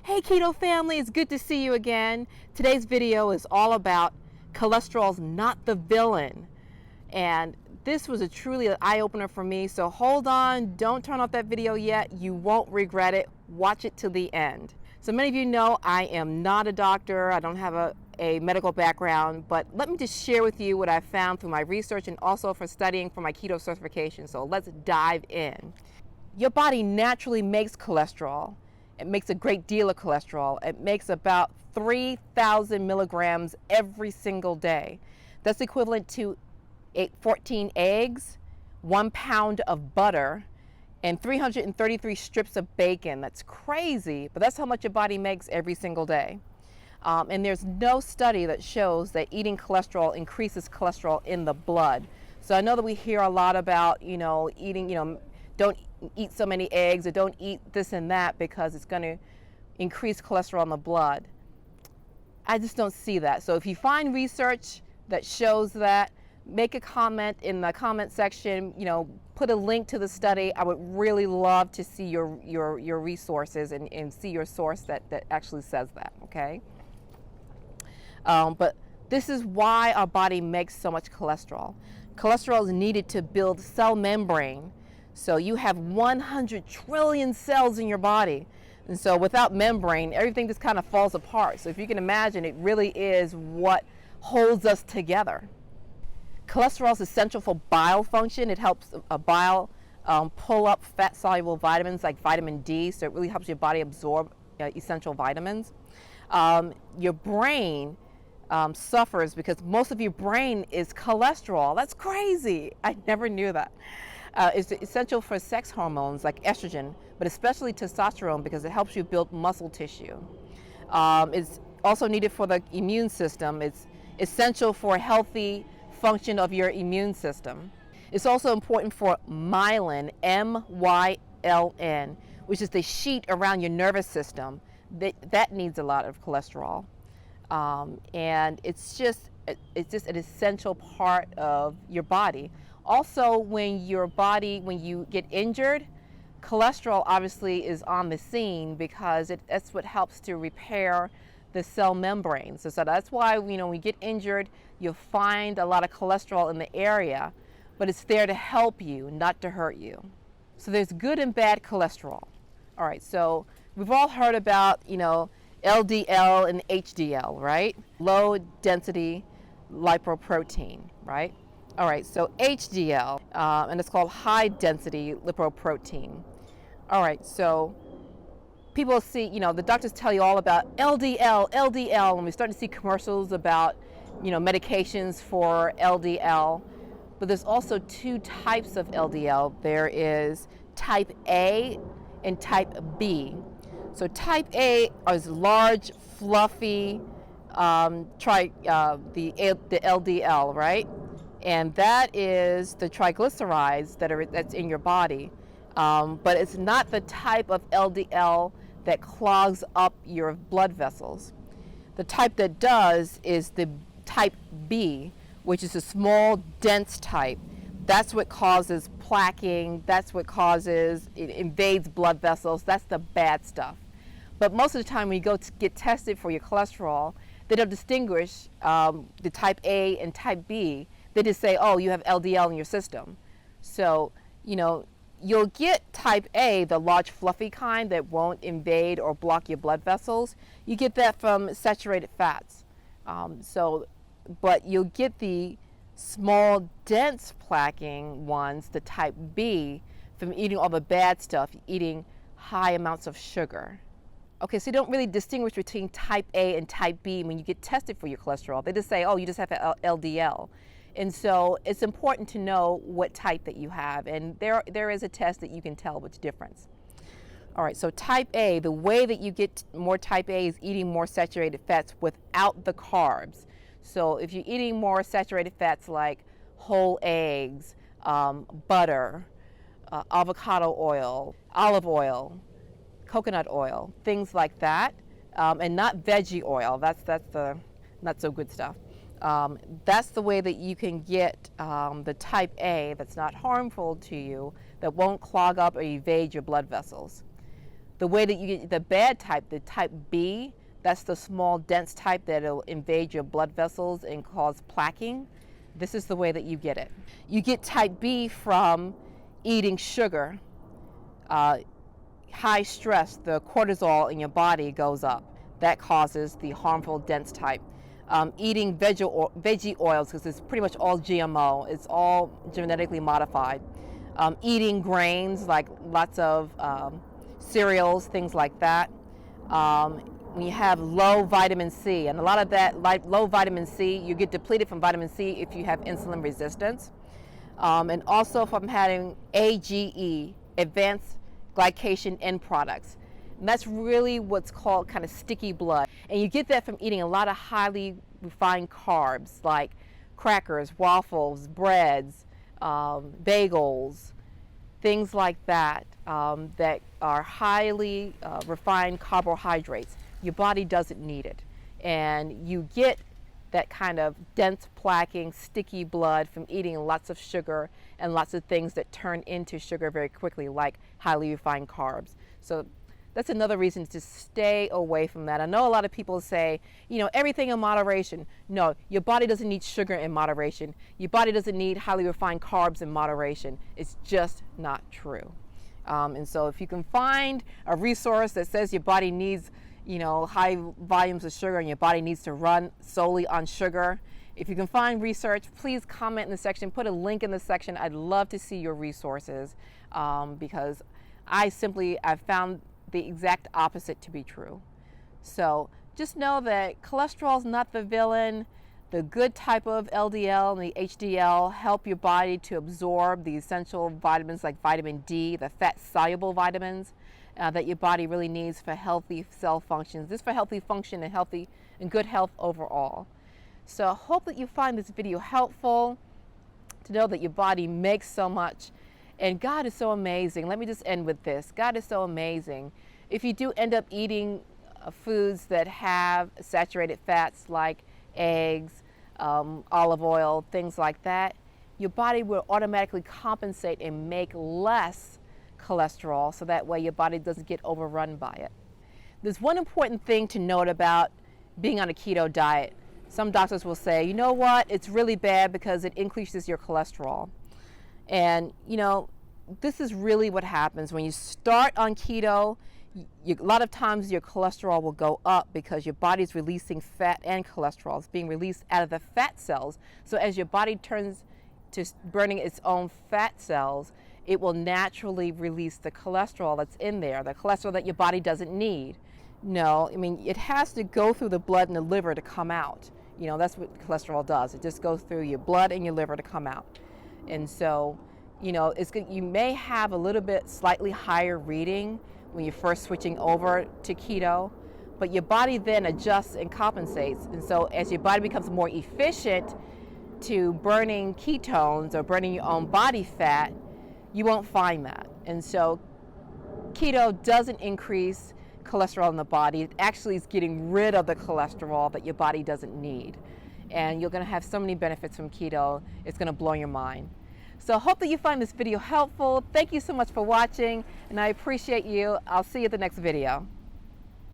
Hey Keto family, it's good to see you again. Today's video is all about cholesterol's not the villain. And this was a truly an eye-opener for me, so hold on, don't turn off that video yet. You won't regret it. Watch it to the end. So many of you know I am not a doctor. I don't have a medical background, but let me just share with you what I found through my research and also for studying for my keto certification. So let's dive in. Your body naturally makes cholesterol. It makes a great deal of cholesterol. It makes about 3,000 milligrams every single day. That's equivalent to 14 eggs, 1 pound of butter, and 333 strips of bacon. That's crazy, but that's how much your body makes every single day. And there's no study that shows that eating cholesterol increases cholesterol in the blood. So I know that we hear a lot about, eating, don't eat so many eggs or don't eat this and that because it's going to increase cholesterol in the blood. I just don't see that. So if you find research that shows that, make a comment in the comment section, put a link to the study. I would really love to see your resources and see your source that actually says that, okay? But this is why our body makes so much cholesterol. Cholesterol is needed to build cell membrane. So you have 100 trillion cells in your body. And so without membrane, everything just kind of falls apart. So if you can imagine, it really is what holds us together. Cholesterol is essential for bile function. It helps bile pull up fat-soluble vitamins like vitamin D. So it really helps your body absorb essential vitamins. Your brain suffers because most of your brain is cholesterol. That's crazy. I never knew that. It's essential for sex hormones like estrogen, but especially testosterone because it helps you build muscle tissue. It's also needed for the immune system. It's essential for a healthy function of your immune system. It's also important for myelin, M-Y-L-N, which is the sheet around your nervous system. That needs a lot of cholesterol. And it's just an essential part of your body. Also, when you get injured, cholesterol obviously is on the scene because that's what helps to repair the cell membrane. So that's why, when we get injured, you'll find a lot of cholesterol in the area, but it's there to help you, not to hurt you. So there's good and bad cholesterol. All right, so we've all heard about, LDL and HDL, right? Low density lipoprotein, right? All right, so HDL, and it's called high density lipoprotein. All right, so people see, the doctors tell you all about LDL, and we start to see commercials about, medications for LDL. But there's also two types of LDL. There is type A and type B. So type A is large, fluffy, the LDL, right? And that is the triglycerides that's in your body. But it's not the type of LDL that clogs up your blood vessels. The type that does is the type B, which is a small, dense type. That's what causes plaquing. That's what it invades blood vessels. That's the bad stuff. But most of the time when you go to get tested for your cholesterol, they don't distinguish the type A and type B. They just say, oh, you have LDL in your system. So, you'll get type A, the large fluffy kind that won't invade or block your blood vessels. You get that from saturated fats. But you'll get the small, dense plaquing ones, the type B, from eating all the bad stuff, eating high amounts of sugar. Okay, so you don't really distinguish between type A and type B when you get tested for your cholesterol. They just say, oh, you just have LDL. And so it's important to know what type that you have. And there is a test that you can tell what's difference. All right, so type A, the way that you get more type A is eating more saturated fats without the carbs. So if you're eating more saturated fats like whole eggs, butter, avocado oil, olive oil, coconut oil, things like that, and not veggie oil. That's the not so good stuff. That's the way that you can get the type A that's not harmful to you, that won't clog up or evade your blood vessels. The way that you get the bad type, the type B, that's the small dense type that'll invade your blood vessels and cause plaquing. This is the way that you get it. You get type B from eating sugar. High stress, the cortisol in your body goes up. That causes the harmful dense type. Eating veggie oils, because it's pretty much all GMO, it's all genetically modified. Eating grains, like lots of cereals, things like that. When you have low vitamin C, and a lot of that low vitamin C, you get depleted from vitamin C if you have insulin resistance. And also from having AGE, advanced glycation end products. And that's really what's called kind of sticky blood. And you get that from eating a lot of highly refined carbs like crackers, waffles, breads, bagels, things like that, that are highly refined carbohydrates. Your body doesn't need it. And you get that kind of dense plaquing, sticky blood from eating lots of sugar and lots of things that turn into sugar very quickly, like highly refined carbs. So that's another reason to stay away from that. I know a lot of people say, you know, everything in moderation. No, your body doesn't need sugar in moderation. Your body doesn't need highly refined carbs in moderation. It's just not true. And so if you can find a resource that says your body needs, you know, high volumes of sugar and your body needs to run solely on sugar, if you can find research, please comment in the section, put a link in the section. I'd love to see your resources, because I've found the exact opposite to be true. So just know that cholesterol is not the villain. The good type of LDL and the HDL help your body to absorb the essential vitamins like vitamin D, the fat-soluble vitamins that your body really needs for healthy cell functions. This is for healthy function and good health overall. So I hope that you find this video helpful to know that your body makes so much. And God is so amazing. Let me just end with this. God is so amazing. If you do end up eating foods that have saturated fats like eggs, olive oil, things like that, your body will automatically compensate and make less cholesterol, so that way your body doesn't get overrun by it. There's one important thing to note about being on a keto diet. Some doctors will say, you know what, it's really bad because it increases your cholesterol. And you know, this is really what happens when you start on keto. A lot of times your cholesterol will go up because your body's releasing fat and cholesterol. It's being released out of the fat cells. So as your body turns to burning its own fat cells, it will naturally release the cholesterol that's in there, the cholesterol that your body doesn't need. No, I mean, it has to go through the blood and the liver to come out. You know, that's what cholesterol does. It just goes through your blood and your liver to come out. And so, you know, you may have a little bit slightly higher reading when you're first switching over to keto, but your body then adjusts and compensates. And so as your body becomes more efficient to burning ketones or burning your own body fat, you won't find that. And so keto doesn't increase cholesterol in the body. It actually is getting rid of the cholesterol that your body doesn't need. And you're going to have so many benefits from keto, it's going to blow your mind. So I hope that you find this video helpful. Thank you so much for watching, and I appreciate you. I'll see you at the next video.